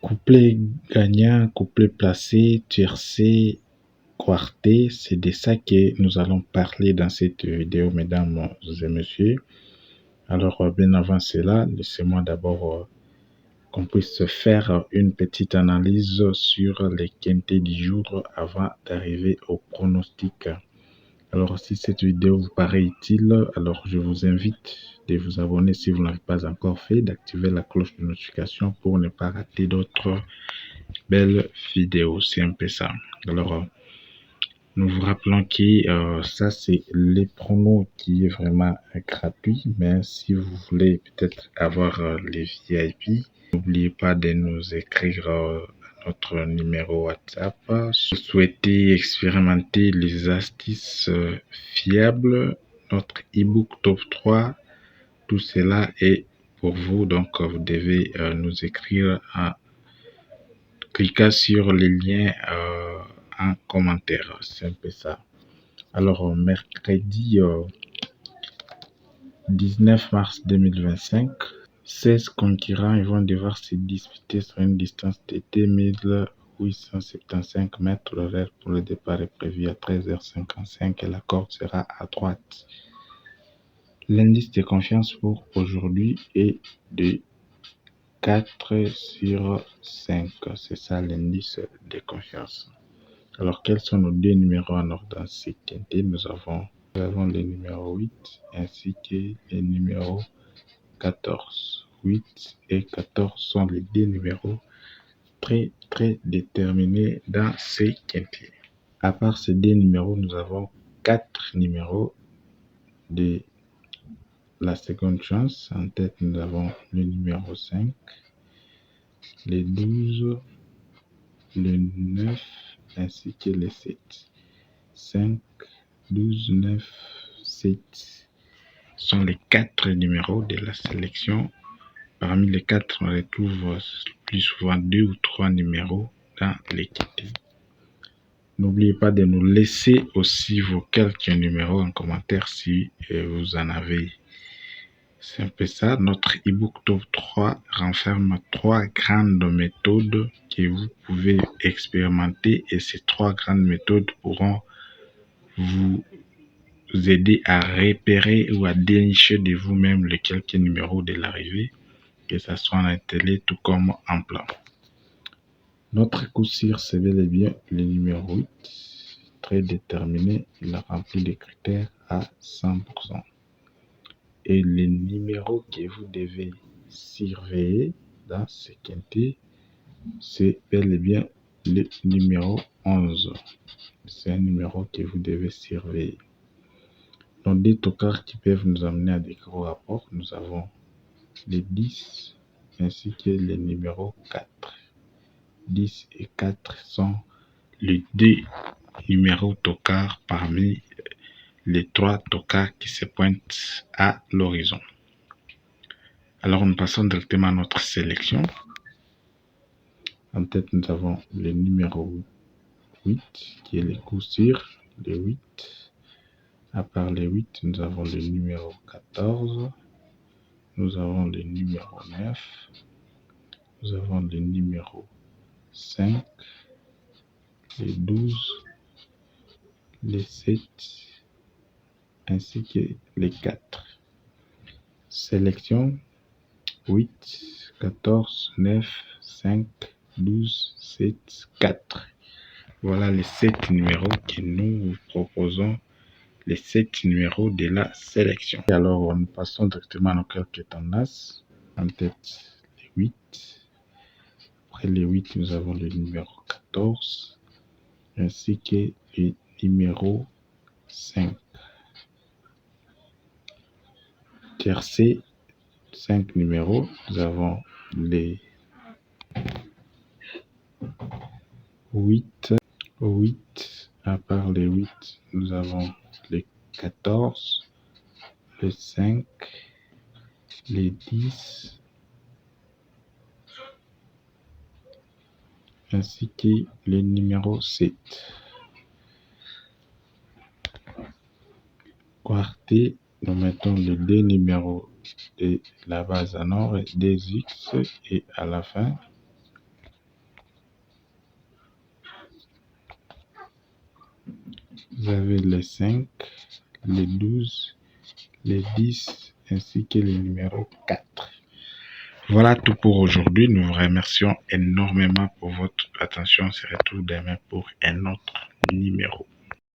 Couplet gagnant, couplet placé, tiercé, quarté, c'est de ça que nous allons parler dans cette vidéo, mesdames et messieurs. Alors, bien avant cela, laissez-moi d'abord qu'on puisse faire une petite analyse sur les quintés du jour avant d'arriver au pronostic. Alors, si cette vidéo vous paraît utile, alors je vous invite de vous abonner si vous ne l'avez pas encore fait, d'activer la cloche de notification pour ne pas rater d'autres belles vidéos. C'est un peu ça. Alors, nous vous rappelons que ça, c'est les pronos qui est vraiment gratuit. Mais si vous voulez peut-être avoir les VIP, n'oubliez pas de nous écrire notre numéro WhatsApp. Si vous souhaitez expérimenter les astuces fiables, notre ebook top 3, tout cela est pour vous. Donc, vous devez nous écrire en cliquant sur les liens en commentaire. C'est un peu ça. Alors, mercredi 19 mars 2025, 16 concurrents ils vont devoir se disputer sur une distance de 2875 mètres. L'horaire pour le départ est prévu à 13h55 et la corde sera à droite. L'indice de confiance pour aujourd'hui est de 4 sur 5. C'est ça l'indice de confiance. Alors, quels sont nos deux numéros en ordre dans ce quintet? Nous avons le numéro 8 ainsi que le numéro 14. 8 et 14 sont les deux numéros très déterminés dans ce quintet. À part ces deux numéros, nous avons 4 numéros de la seconde chance. En tête, nous avons le numéro 5, le 12, le 9 ainsi que le 7. 5, 12, 9, 7 sont les 4 numéros de la sélection. Parmi les 4, on retrouve plus souvent 2 ou 3 numéros dans l'équité. N'oubliez pas de nous laisser aussi vos quelques numéros en commentaire si vous en avez. C'est un peu ça. Notre ebook top 3 renferme 3 grandes méthodes que vous pouvez expérimenter et ces 3 grandes méthodes pourront vous aider à repérer ou à dénicher de vous-même les quelques numéros de l'arrivée, que ce soit en télé tout comme en plan. Notre coup sur c'est bel et bien le numéro 8, très déterminé, il a rempli les critères à 100%. Et le numéro que vous devez surveiller dans ce quintet, c'est bel et bien le numéro 11. C'est un numéro que vous devez surveiller. Nos deux tocards qui peuvent nous amener à des gros rapports, nous avons les 10 ainsi que le numéro 4. 10 et 4 sont les deux numéros tocards parmi les 3 tocards qui se pointent à l'horizon. Alors nous passons directement à notre sélection. En tête, nous avons le numéro 8 qui est le coup sûr, le 8. À part les 8, nous avons le numéro 14, nous avons le numéro 9, nous avons le numéro 5, les 12, les 7, ainsi que les 4. Sélection 8, 14, 9, 5, 12, 7, 4. Voilà les 7 numéros que nous vous proposons, les 7 numéros de la sélection. Et alors, nous passons directement à nos quelques tendances. En tête, les 8. Après les 8, nous avons le numéro 14, ainsi que le numéro 5. Tiercé, 5 numéros. Nous avons les 8. À part les 8, nous avons les 14, le 5, les 10, ainsi que le numéro 7. Quarté, nous mettons les deux numéros de la base en or, des X, et à la fin, Vous avez les 5, les 12, les 10 ainsi que le numéro 4. Voilà tout pour aujourd'hui. Nous vous remercions énormément pour votre attention. On se retrouve demain pour un autre numéro.